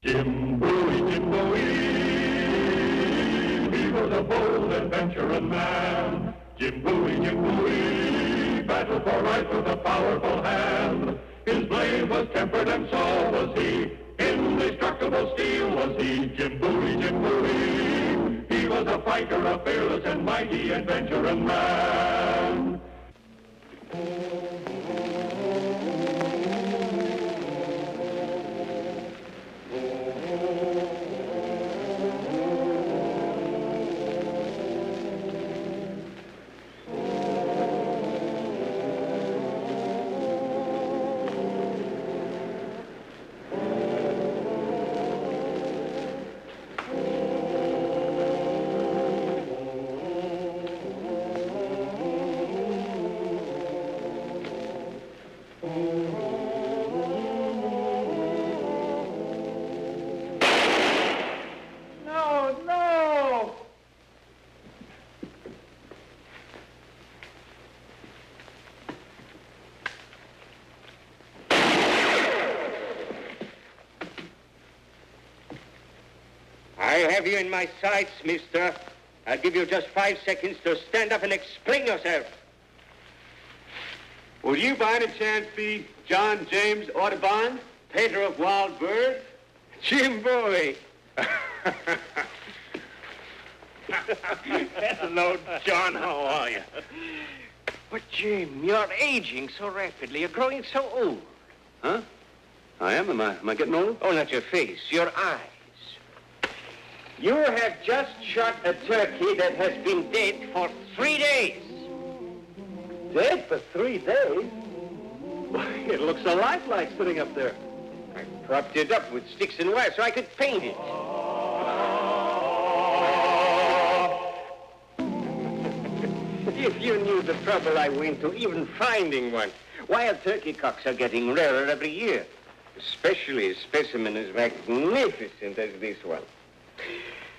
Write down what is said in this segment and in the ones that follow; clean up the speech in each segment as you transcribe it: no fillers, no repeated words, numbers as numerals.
Jim Bowie, he was a bold adventuring man. Jim Bowie, battled for right with a powerful hand. His blade was tempered and so was he. Indestructible steel was he. Jim Bowie, he was a fighter, a fearless and mighty adventuring man. I have you in my sights, mister. I'll give you just 5 seconds to stand up and explain yourself. Would you by any chance be John James Audubon, painter of wild birds? Jim Bowie. Hello, John. How are you? But, Jim, you're aging so rapidly. You're growing so old. Huh? I am? Am I getting old? Oh, not your face, your eyes. You have just shot a turkey that has been dead for 3 days. Dead for 3 days? It looks so lifelike sitting up there. I propped it up with sticks and wire so I could paint it. If you knew the trouble I went to even finding one. Wild turkey cocks are getting rarer every year, especially a specimen as magnificent as this one.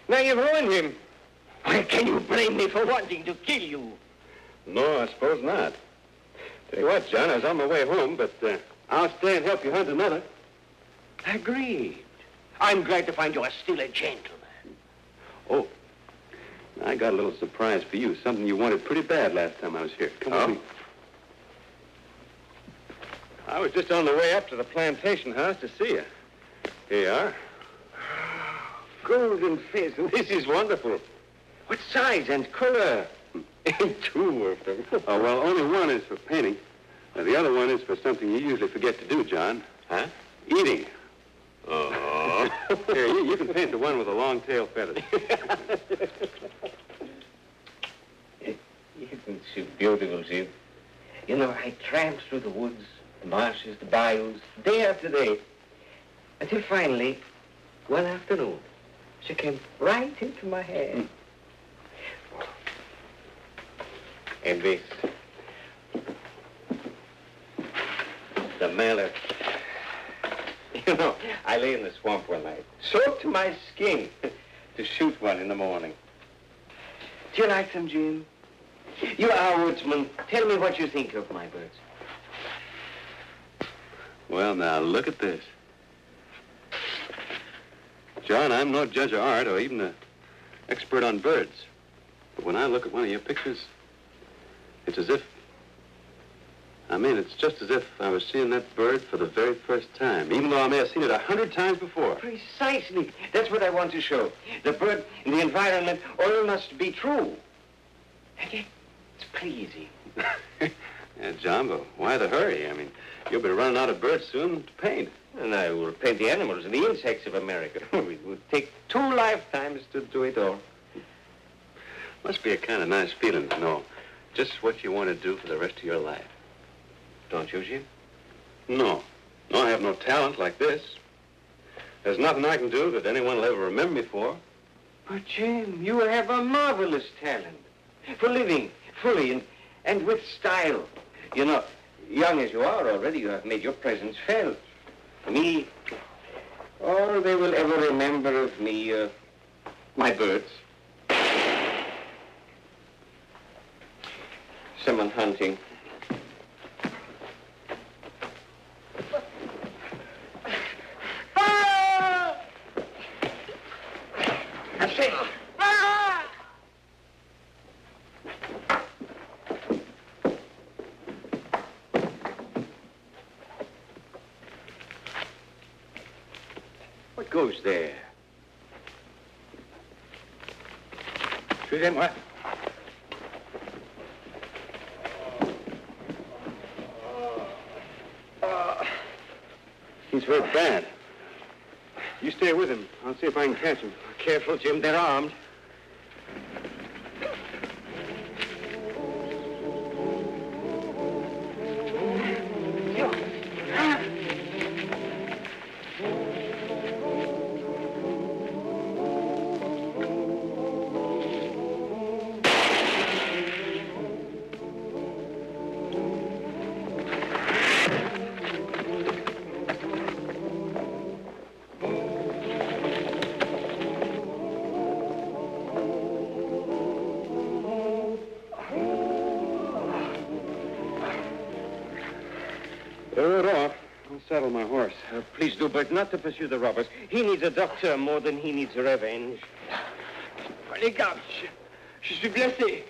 Now you've ruined him. Why can you blame me for wanting to kill you? No, I suppose not. Tell you what, John, I was on my way home, but I'll stay and help you hunt another. Agreed. I'm glad to find you are still a gentleman. Oh, I got a little surprise for you. Something you wanted pretty bad last time I was here. Come with me. I was just on the way up to the plantation house to see you. Here you are. Golden pheasant. This is wonderful. What size and color? Two of them. Oh, well, only one is for painting. The other one is for something you usually forget to do, John. Huh? Eating. Oh. Here, you can paint the one with the long tail feathers. Isn't so beautiful, Jim? You know, I tramped through the woods, the marshes, the bayous, day after day, until finally, one afternoon, she came right into my head. And this, the mallard. You know, I lay in the swamp one night, soaked to my skin, to shoot one in the morning. Do you like them, Jim? You are a woodsman. Tell me what you think of my birds. Well, now, look at this. John, I'm no judge of art or even an expert on birds. But when I look at one of your pictures, it's as if... it's just as if I was seeing that bird for the very first time, even though I may have seen it 100 times before. Precisely. That's what I want to show. The bird and the environment all must be true. And yet, it's pleasing. Yeah, John, but why the hurry? You'll be running out of birds soon to paint. And I will paint the animals and the insects of America. It would take 2 lifetimes to do it all. Must be a kind of nice feeling to know just what you want to do for the rest of your life. Don't you, Jim? No. No, I have no talent like this. There's nothing I can do that anyone will ever remember me for. But, Jim, you have a marvelous talent for living fully and with style. You know, young as you are already, you have made your presence felt. Me, all they will ever remember of me, my birds. Someone hunting. Hey! Ah! What goes there? Suivez-moi. He's hurt bad. You stay with him. I'll see if I can catch him. Careful, Jim. They're armed. Saddle my horse. Please do, but not to pursue the robbers. He needs a doctor more than he needs revenge. Les gars, je suis blessé.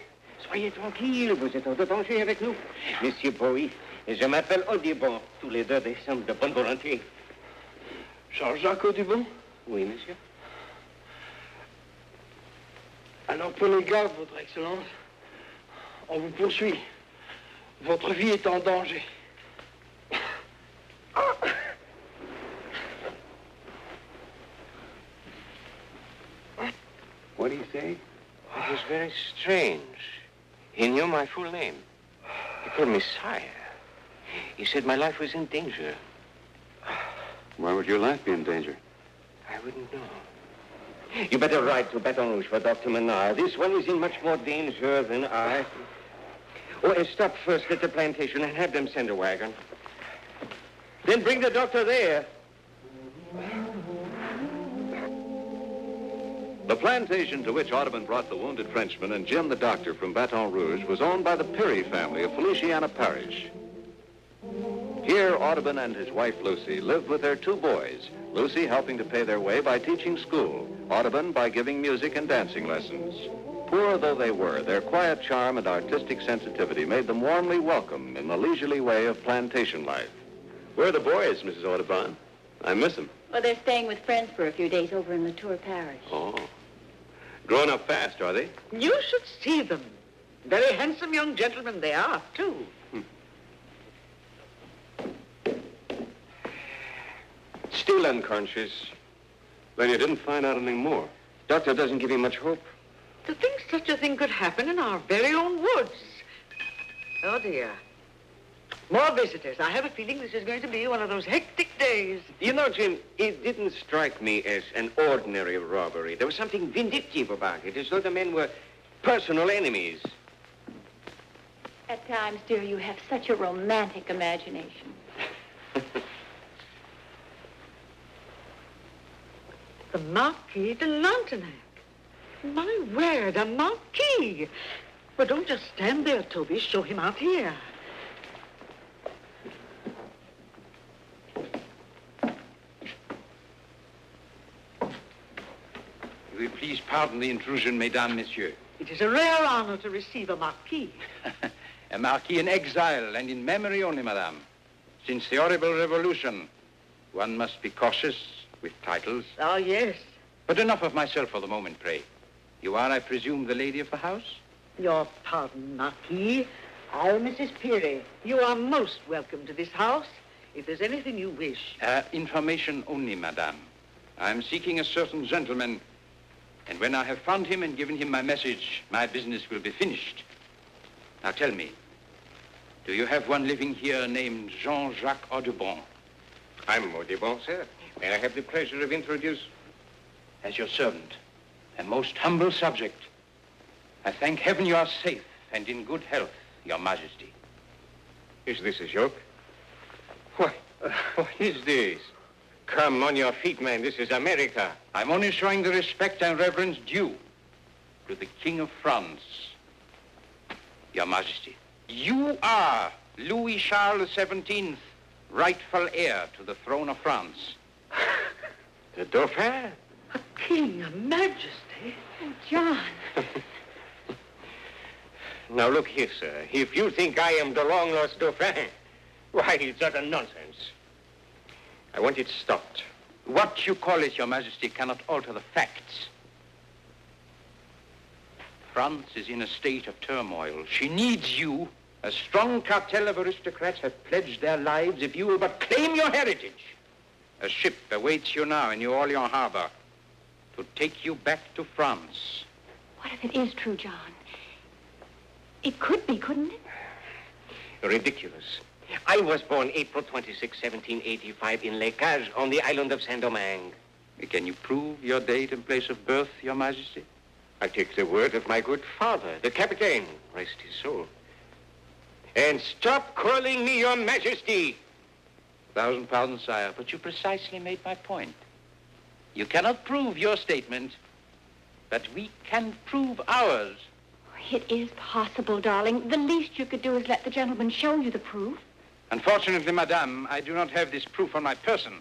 Soyez tranquille, vous êtes hors de danger avec nous. Monsieur Bowie, je m'appelle Audubon. Tous les deux des sommes de bonne volonté. Jean-Jacques Audubon? Oui, monsieur. Alors, prenez garde, Votre Excellence. On vous poursuit. Votre vie est en danger. What do you say? It was very strange. He knew my full name. He called me sire. He said my life was in danger. Why would your life be in danger? I wouldn't know. You better ride to Baton Rouge for Dr. Menard. This one is in much more danger than I. Oh, and stop first at the plantation and have them send a wagon. Then bring the doctor there. The plantation to which Audubon brought the wounded Frenchman and Jim the doctor from Baton Rouge was owned by the Perry family of Louisiana Parish. Here, Audubon and his wife, Lucy, lived with their two boys, Lucy helping to pay their way by teaching school, Audubon by giving music and dancing lessons. Poor though they were, their quiet charm and artistic sensitivity made them warmly welcome in the leisurely way of plantation life. Where are the boys, Mrs. Audubon? I miss them. Well, they're staying with friends for a few days over in Latour Parish. Oh. Growing up fast, are they? You should see them. Very handsome young gentlemen they are, too. Still unconscious. Then you didn't find out anything more. Doctor doesn't give him much hope. To think such a thing could happen in our very own woods. Oh, dear. More visitors. I have a feeling this is going to be one of those hectic days. You know, Jim, it didn't strike me as an ordinary robbery. There was something vindictive about it, as though the men were personal enemies. At times, dear, you have such a romantic imagination. The Marquis de Lantenac. My word, a marquis. Well, don't just stand there, Toby. Show him out here. Will you please pardon the intrusion, mesdames, messieurs? It is a rare honor to receive a marquis. A marquis in exile and in memory only, madame. Since the horrible revolution, one must be cautious with titles. Oh, yes. But enough of myself for the moment, pray. You are, I presume, the lady of the house? Your pardon, Marquis. I'm Mrs. Peary. You are most welcome to this house. If there's anything you wish. Information only, madame. I'm seeking a certain gentleman, and when I have found him and given him my message, my business will be finished. Now tell me, do you have one living here named Jean-Jacques Audubon? I'm Audubon, sir. May I have the pleasure of introducing... As your servant, a most humble subject. I thank heaven you are safe and in good health, your majesty. Is this a joke? What is this? Come on your feet, man. This is America. I'm only showing the respect and reverence due to the King of France, your majesty. You are Louis Charles XVII, rightful heir to the throne of France. The Dauphin? King, Majesty. Oh, John. Now, look here, sir. If you think I am the long-lost Dauphin, why, it's utter nonsense. I want it stopped. What you call it, Your Majesty, cannot alter the facts. France is in a state of turmoil. She needs you. A strong cartel of aristocrats have pledged their lives if you will but claim your heritage. A ship awaits you now in New Orleans harbor to take you back to France. What if it is true, John? It could be, couldn't it? Ridiculous. I was born April 26, 1785 in Les Cages on the island of Saint-Domingue. Can you prove your date and place of birth, Your Majesty? I take the word of my good father, the Captain, rest his soul. And stop calling me Your Majesty. 1,000 pardons, sire, but you precisely made my point. You cannot prove your statement, but we can prove ours. It is possible, darling. The least you could do is let the gentleman show you the proof. Unfortunately, madame, I do not have this proof on my person.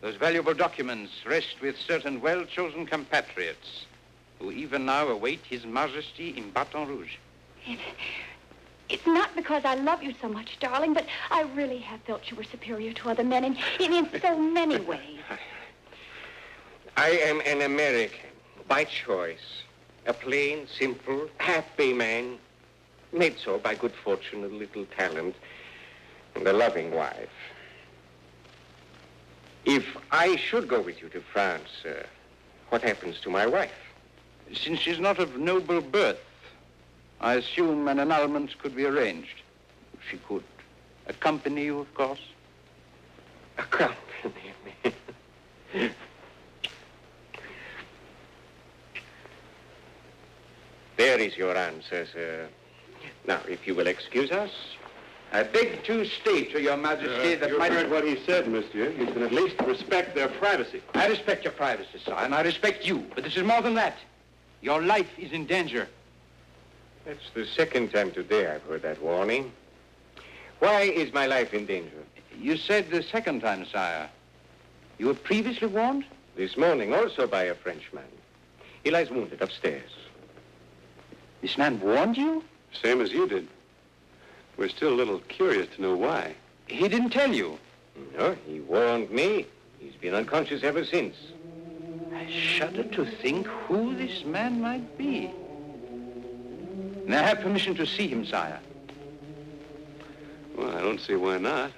Those valuable documents rest with certain well-chosen compatriots who even now await His Majesty in Baton Rouge. It's not because I love you so much, darling, but I really have felt you were superior to other men in so many ways. I am an American by choice. A plain, simple, happy man, made so by good fortune, a little talent, and a loving wife. If I should go with you to France, what happens to my wife? Since she's not of noble birth, I assume an annulment could be arranged. She could accompany you, of course. Accompany me? There is your answer, sir. Now, if you will excuse us. I beg to state to Your Majesty that you heard what he said, monsieur. You can at least respect their privacy. I respect your privacy, sire, and I respect you. But this is more than that. Your life is in danger. That's the second time today I've heard that warning. Why is my life in danger? You said the second time, sire. You were previously warned? This morning, also by a Frenchman. He lies wounded upstairs. This man warned you? Same as you did. We're still a little curious to know why. He didn't tell you? No, he warned me. He's been unconscious ever since. I shudder to think who this man might be. May I have permission to see him, sire? Well, I don't see why not.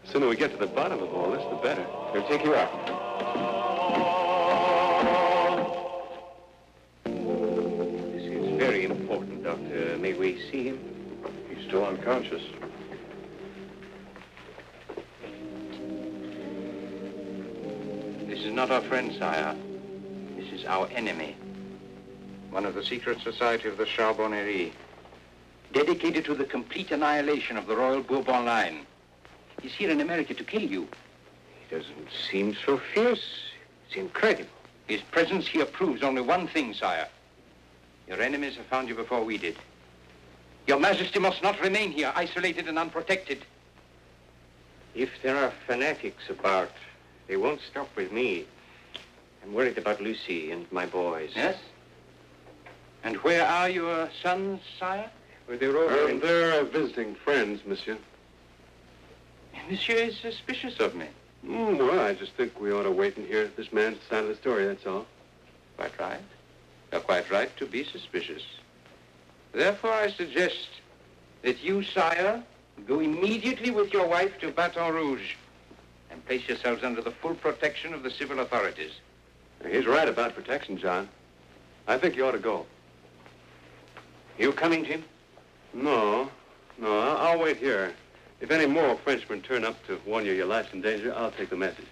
The sooner we get to the bottom of all this, the better. He'll take you up. This is very important, Doctor. May we see him? He's still unconscious. This is not our friend, sire. This is our enemy. One of the secret society of the Charbonnerie, dedicated to the complete annihilation of the Royal Bourbon line. He's here in America to kill you. He doesn't seem so fierce. It's incredible. His presence here proves only one thing, sire. Your enemies have found you before we did. Your Majesty must not remain here, isolated and unprotected. If there are fanatics about, they won't stop with me. I'm worried about Lucy and my boys. Yes? And where are your sons, sire? Well, they're over in... They're visiting friends, monsieur. Monsieur is suspicious of me. Well, I just think we ought to wait and hear this man's side of the story, that's all. Quite right. You're quite right to be suspicious. Therefore, I suggest that you, sire, go immediately with your wife to Baton Rouge and place yourselves under the full protection of the civil authorities. He's right about protection, John. I think you ought to go. You coming, Jim? No, I'll wait here. If any more Frenchmen turn up to warn you your life's in danger, I'll take the message.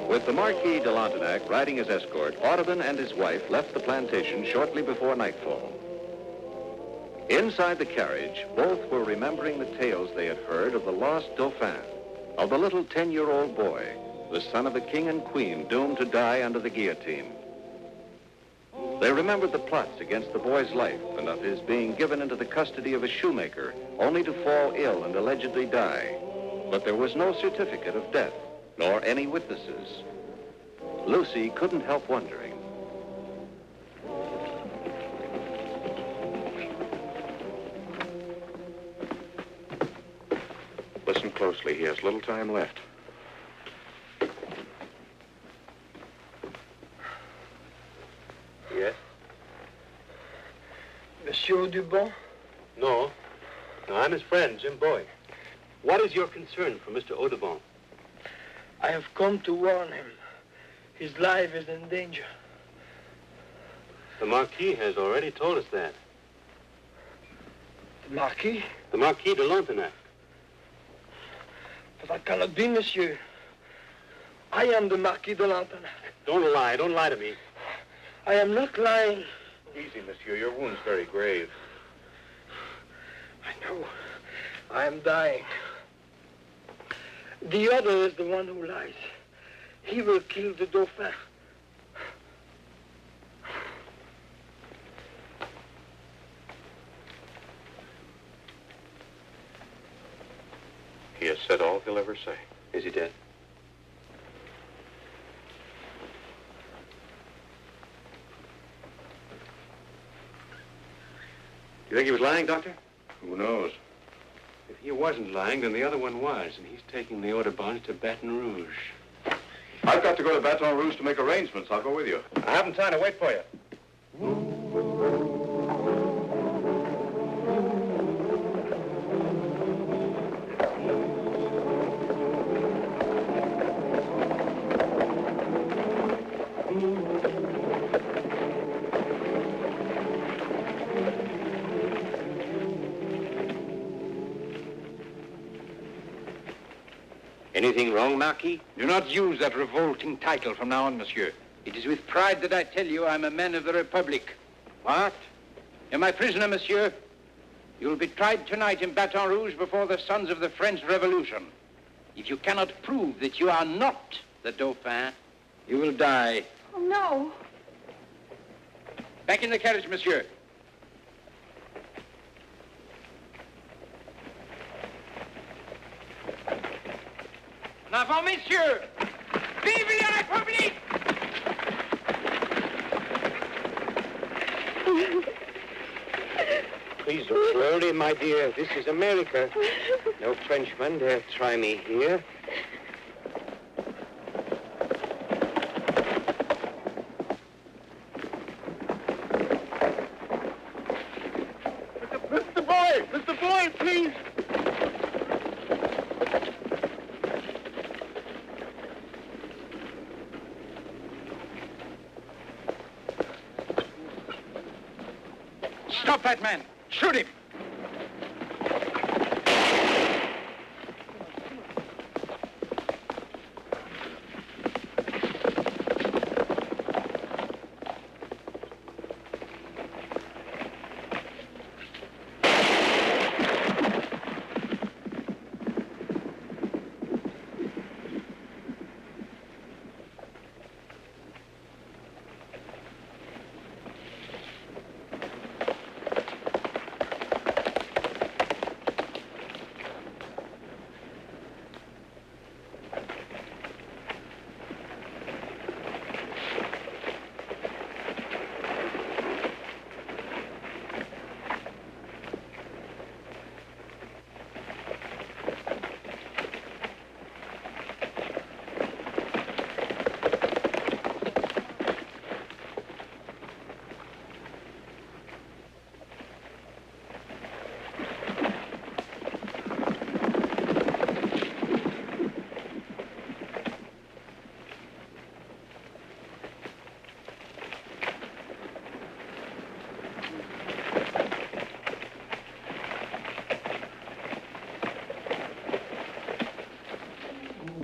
With the Marquis de Lantenac riding as escort, Audubon and his wife left the plantation shortly before nightfall. Inside the carriage, both were remembering the tales they had heard of the lost Dauphin, of the little 10-year-old boy, the son of a king and queen doomed to die under the guillotine. They remembered the plots against the boy's life and of his being given into the custody of a shoemaker, only to fall ill and allegedly die. But there was no certificate of death, nor any witnesses. Lucy couldn't help wondering. Listen closely. He has little time left. Yes? Monsieur Audubon? No. No, I'm his friend, Jim Bowie. What is your concern for Mr. Audubon? I have come to warn him. His life is in danger. The Marquis has already told us that. The Marquis? The Marquis de l'Antoinette. But that cannot be, monsieur. I am the Marquis de l'Antoinette. Don't lie to me. I am not lying. Easy, monsieur. Your wound's very grave. I know. I am dying. The other is the one who lies. He will kill the Dauphin. He has said all he'll ever say. Is he dead? You think he was lying, Doctor? Who knows? If he wasn't lying, then the other one was, and he's taking the Audubons to Baton Rouge. I've got to go to Baton Rouge to make arrangements. I'll go with you. I haven't time to wait for you. Anything wrong, Marquis? Do not use that revolting title from now on, monsieur. It is with pride that I tell you I'm a man of the Republic. What? You're my prisoner, monsieur. You'll be tried tonight in Baton Rouge before the sons of the French Revolution. If you cannot prove that you are not the Dauphin, you will die. Oh, no. Back in the carriage, monsieur. En avant, messieurs! Vive la République! Please look slowly, my dear. This is America. No Frenchman dare try me here. Mr. Bowie, please. Stop that man! Shoot him!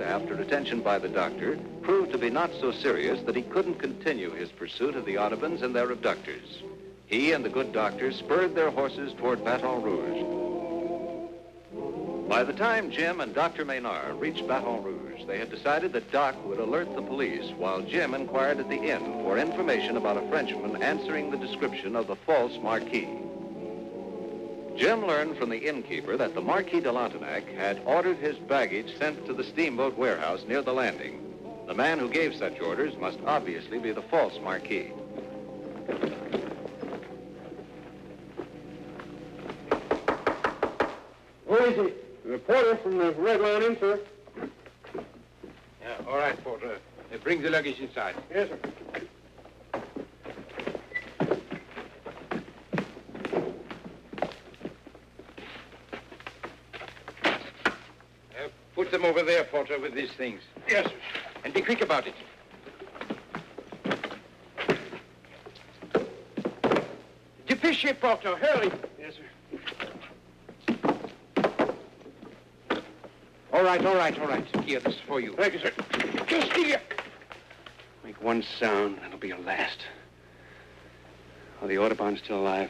After attention by the doctor, proved to be not so serious that he couldn't continue his pursuit of the Audubons and their abductors. He and the good doctor spurred their horses toward Baton Rouge. By the time Jim and Dr. Maynard reached Baton Rouge, they had decided that Doc would alert the police while Jim inquired at the inn for information about a Frenchman answering the description of the false Marquis. Jim learned from the innkeeper that the Marquis de Lantenac had ordered his baggage sent to the steamboat warehouse near the landing. The man who gave such orders must obviously be the false Marquis. Who is he? The reporter from the Red Lion Inn, sir. Yeah, all right, porter. Bring the luggage inside. Yes, sir. Put them over there, porter, with these things. Yes, sir. And be quick about it. Dépêchez, porter. Hurry. Yes, sir. All right. Here, this is for you. Thank you, sir. Castilla! Make one sound, that'll be your last. Are the Audubons still alive?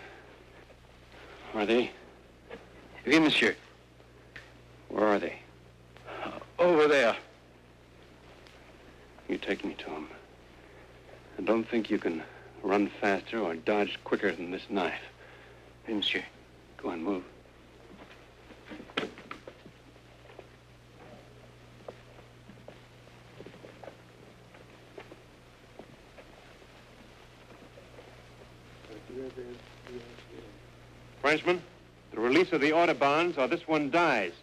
Are they? Oui, monsieur. Where are they? Over there. You take me to them. And don't think you can run faster or dodge quicker than this knife. Oui, monsieur. Go on, move. Frenchman, the release of the Audubons or this one dies.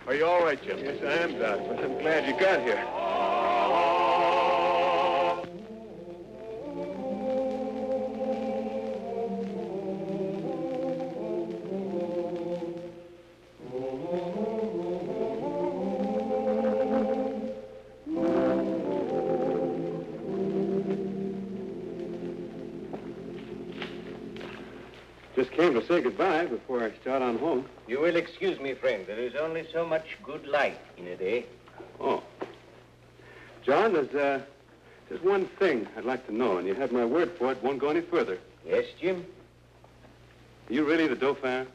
Are you all right, Jim? Yes, I am, Doc, but I'm glad you got here. Just came to say goodbye before I start on home. You will excuse me, friend. There is only so much good light in a day. Oh. John, there's just one thing I'd like to know, and you have my word for it, won't go any further. Yes, Jim? Are you really the Dauphin?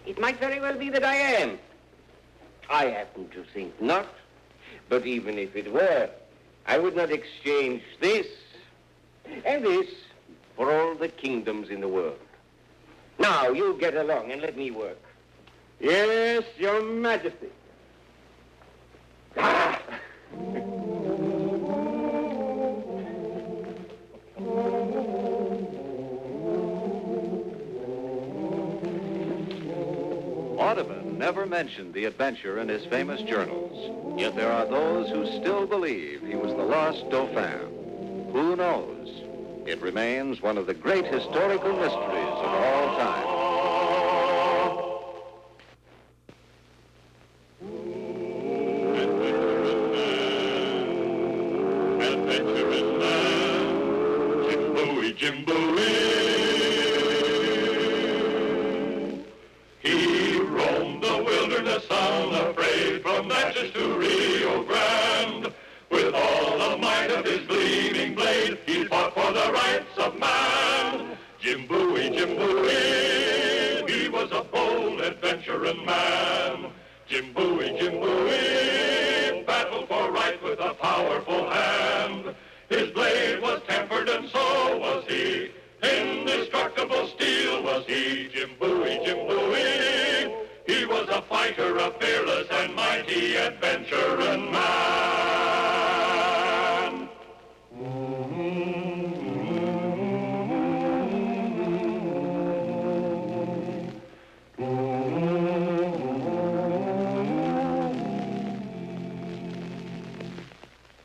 It might very well be that I am. I happen to think not. But even if it were, I would not exchange this and this for all the kingdoms in the world. Now, you get along and let me work. Yes, Your Majesty. Ah! Audubon never mentioned the adventure in his famous journals, yet there are those who still believe he was the lost Dauphin. Who knows? It remains one of the great historical mysteries of all time.